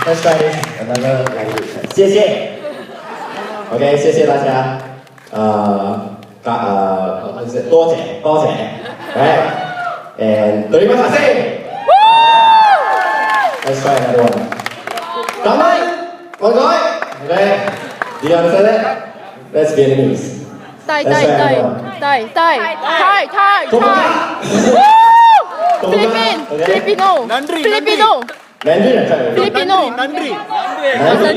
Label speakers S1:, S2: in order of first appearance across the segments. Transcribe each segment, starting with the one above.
S1: Let's try this another language. 谢谢。OK， 谢谢大家。多謝。Right? And terima kasih. Let's try another one. Cảm ơn. Okay. Do you understand that? That's Vietnamese.
S2: Thai. Filipino.
S1: Mandarin I tried.
S2: Filipino.
S1: Nandri.
S2: Nandri.
S1: How do you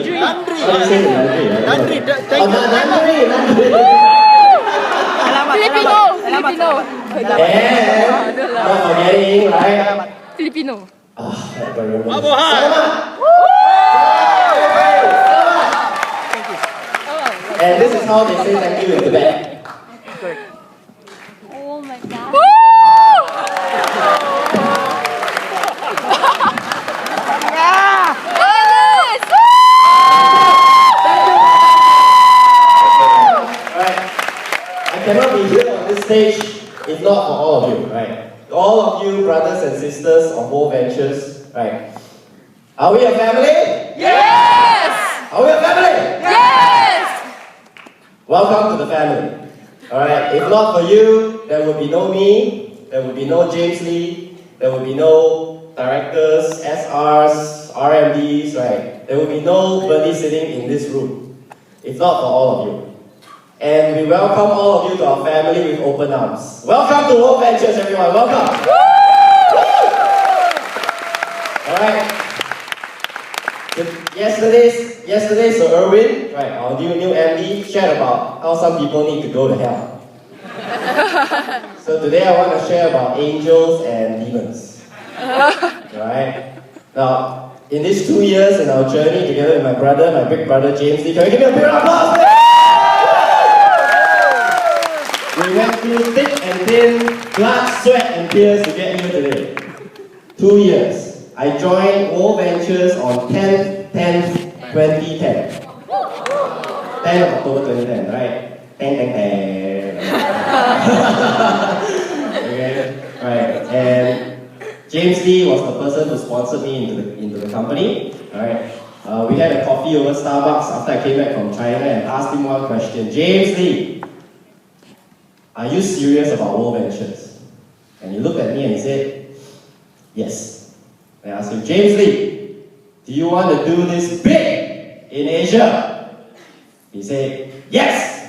S1: say Nandri?
S3: Nandri.
S2: Filipino.
S1: And not forgetting, right?
S2: Filipino.
S1: Salamat. And this is how they say thank you in Tibet.
S4: Oh my god.
S1: Right. I cannot be here on this stage if not for all of you, right? All of you, brothers and sisters of World Ventures, right? Are we a family?
S2: Yes!
S1: Are we a family?
S2: Yes!
S1: Welcome to the family. Alright, if not for you, there would be no me, there would be no James Lee, there would be no directors, SRs, RMDs, right? There would be no Bernie sitting in this room, if not for all of you. And we welcome all of you to our family with open arms. Welcome to World Ventures, everyone. Welcome. Alright. Yesterday, Sir Erwin, right, our new MD, shared about how some people need to go to hell. So today I want to share about angels and demons. Right? Now, in these 2 years in our journey together with my brother, my big brother James Lee, can we give him a big round of applause? We went through thick and thin, blood, sweat and tears to get here today. 2 years. I joined World Ventures on 10/10/2010. 10 of October 2010, right? 10. Okay, right. And James Lee was the person who sponsored me into the company. Right. We had a coffee over Starbucks after I came back from China and asked him one question. James Lee, are you serious about World Ventures? And he looked at me and he said, yes. I asked him, James Lee, do you want to do this big in Asia? He said, yes!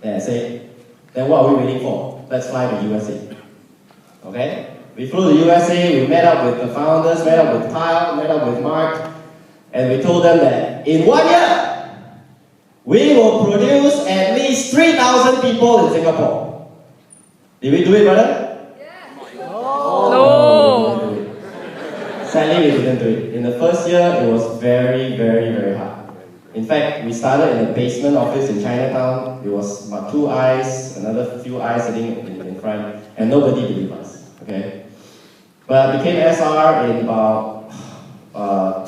S1: Then I said, then what are we waiting for? Let's fly to USA. Okay? We flew to USA, we met up with the founders, met up with Kyle, met up with Mark, and we told them that in 1 year, we will produce at least 3,000 people in Singapore. Did we do it, brother?
S2: No.
S1: Sadly, we didn't do it. In the first year, it was very, very, very hard. In fact, we started in a basement office in Chinatown. It was about 2 eyes, another few eyes sitting in front, and nobody believed us. Okay, but I became SR in about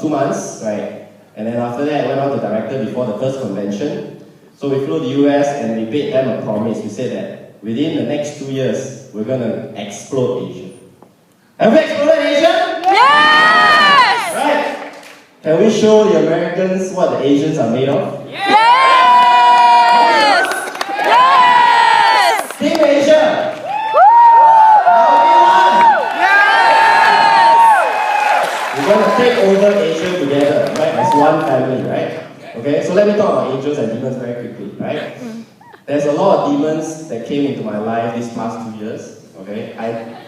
S1: 2 months, right? And then after that, I went on to director before the first convention. So we flew to the US and we paid them a promise. We said that within the next 2 years, we're gonna explode Asia. Have we exploded Asia?
S2: Yes!
S1: Right? Can we show the Americans what the Asians are made of?
S2: Yes! Yes!
S1: Team Asia! We're going to take over Asia together, right? As one family, right? Okay, so let me talk about angels and demons very quickly, right? There's a lot of demons that came into my life these past 2 years, okay?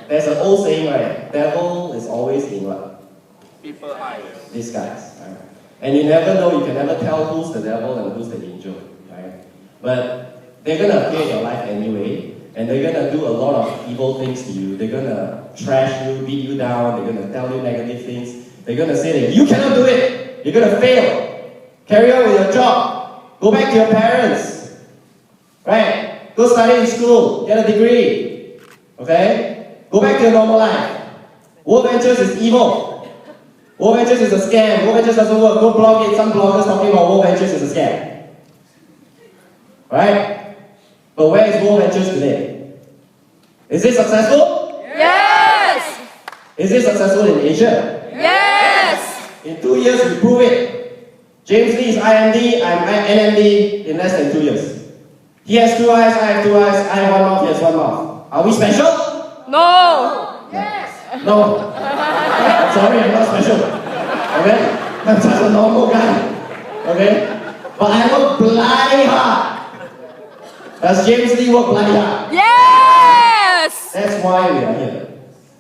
S1: There's an old saying, right? Devil is always in what?
S3: People eyes.
S1: Disguise, right? And you never know, you can never tell who's the devil and who's the angel, right? But they're going to appear in your life anyway, and they're going to do a lot of evil things to you. They're going to trash you, beat you down, they're going to tell you negative things. They're going to say that you cannot do it, you're going to fail. Carry on with your job, go back to your parents, right? Go study in school, get a degree, okay? Go back to your normal life. World Ventures is evil. World Ventures is a scam. World Ventures doesn't work. Go blog it. Some bloggers talking about World Ventures is a scam. Right? But where is World Ventures today? Is it successful?
S2: Yes!
S1: Is it successful in Asia?
S2: Yes!
S1: In 2 years, we prove it. James Lee is IMD, I'm NMD in less than 2 years. He has 2 eyes, I have 2 eyes, I have 1 mouth, he has 1 mouth. Are we special?
S2: No.
S1: No. I'm sorry, I'm not special. Okay? I'm just a normal guy. Okay? But I work bloody hard. Does James Lee work bloody hard?
S2: Yes.
S1: That's why we are here.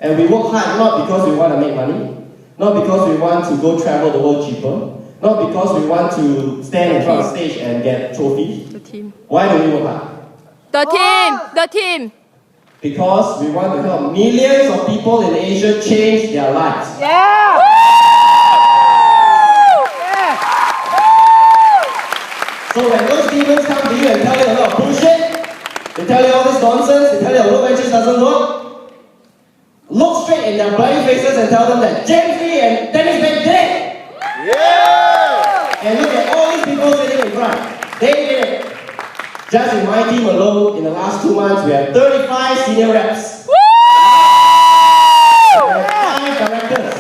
S1: And we work hard not because we want to make money, not because we want to go travel the world cheaper, not because we want to stand in front of stage and get trophies.
S2: The team.
S1: Why do we work hard?
S2: The team. The team.
S1: Because we want to help millions of people in Asia change their lives.
S2: Yeah.
S1: So when those demons come to you and tell you a lot of bullshit, they tell you all this nonsense, they tell you World Ventures doesn't work, look straight in their bloody faces and tell them that James Lee and Dennis Bain did it! Yeah! And look at all these people sitting in front. They did it. Just in my team alone, in the last 2 months, we have 35 senior reps.
S2: Woo!
S1: We have 5 directors.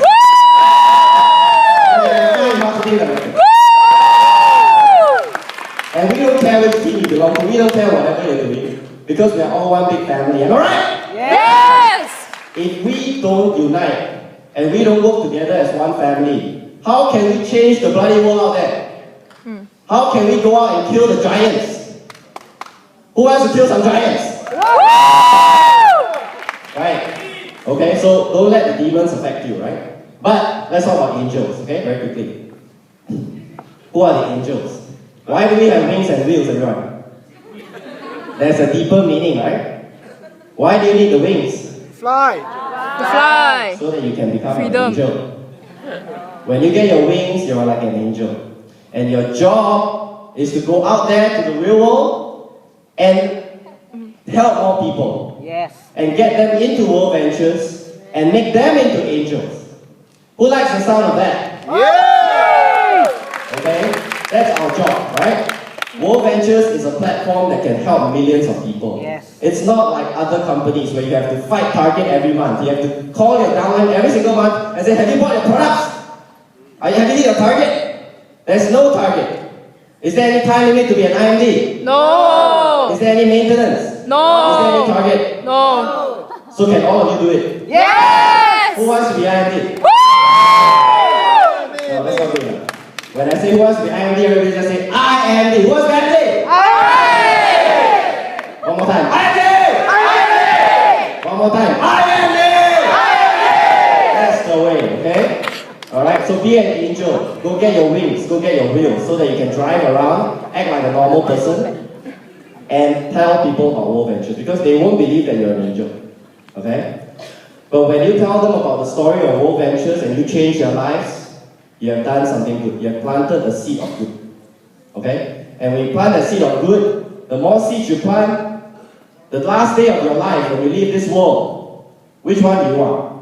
S1: We have 5 marketing directors. And we don't care which team you belong to, we don't care whatever you're doing, because we are all one big family, am I right?
S2: Yes.
S1: If we don't unite, and we don't work together as one family, how can we change the bloody world out there? How can we go out and kill the giants? Who wants to kill some giants? Right? Okay, so don't let the demons affect you, right? But let's talk about angels, okay, very quickly. Who are the angels? Why do we have wings and wheels, everyone? There's a deeper meaning, right? Why do you need the wings?
S3: Fly.
S2: To fly.
S1: So that you can become
S2: Freedom.
S1: an angel. When you get your wings, you're like an angel. And your job is to go out there to the real world and help more people.
S3: Yes.
S1: And get them into World Ventures and make them into angels. Who likes the sound of that?
S3: Yeah.
S1: Okay? That's our job, right? World Ventures is a platform that can help millions of people.
S3: Yes.
S1: It's not like other companies where you have to fight target every month. You have to call your downline every single month and say, have you bought your products? Have you hit your target? There's no target. Is there any time limit to be an IMD?
S2: No.
S1: Is there any maintenance?
S2: No.
S1: Is there any target?
S2: No.
S1: So can all of you do it?
S2: Yes.
S1: Who wants to be IMD?
S2: Woo!
S1: No, that's not good enough. When I say who wants to be IMD, everybody just say, IMD. Who wants to be IMD?
S2: Aye.
S1: One more time. IMD! One more time. IMD! That's the way, okay? Alright, so be an angel. Go get your wings, go get your wheels, so that you can drive around, act like a normal person, and tell people about World Ventures, because they won't believe that you're an angel. Okay? But when you tell them about the story of World Ventures and you change their lives, you have done something good. You have planted a seed of good. Okay? And when you plant a seed of good, the more seeds you plant, the last day of your life, when you leave this world, which one do you want?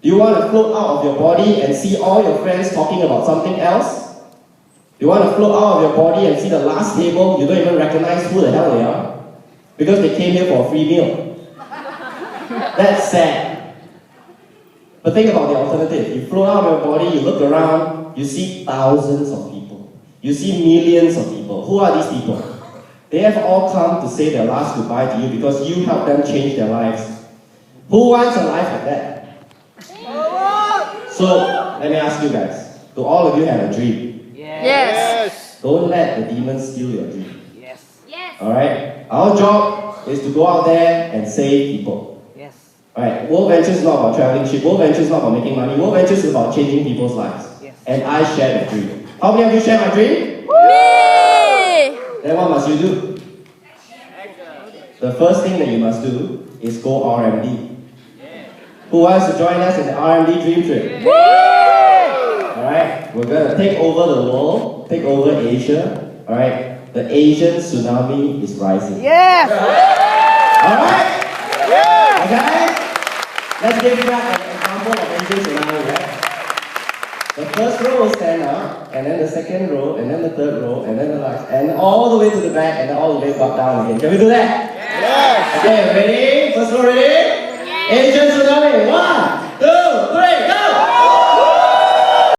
S1: Do you want to float out of your body and see all your friends talking about something else? Do you want to float out of your body and see the last table, you don't even recognize who the hell they are? Because they came here for a free meal. That's sad. But think about the alternative. You float out of your body, you look around, you see thousands of people. You see millions of people. Who are these people? They have all come to say their last goodbye to you because you helped them change their lives. Who wants a life like that? So, let me ask you guys. Do all of you have a dream?
S2: Yes.
S1: Don't let the demons steal your dream.
S3: Yes.
S1: Alright? Our job is to go out there and save people.
S3: Yes.
S1: Alright, World Ventures is not about traveling ship. World Ventures is not about making money. World Ventures is about changing people's lives.
S3: Yes.
S1: And I share the dream. How many of you share my dream?
S2: Me.
S1: Then what must you do? The first thing that you must do is go RMD. Who wants to join us in the RMD dream trip?
S2: Woo!
S1: Alright, we're going to take over the world, take over Asia. Alright, the Asian tsunami is rising.
S3: Yes.
S1: Alright?
S3: Yes.
S1: Okay? Let's give back an example of Asian tsunami, right? The first row will stand up, and then the second row, and then the third row, and then the last, and all the way to the back, and then all the way back down again. Can we do that?
S3: Yes.
S1: Okay, ready? First row ready? Asian tsunami. 1, 2, 3, go!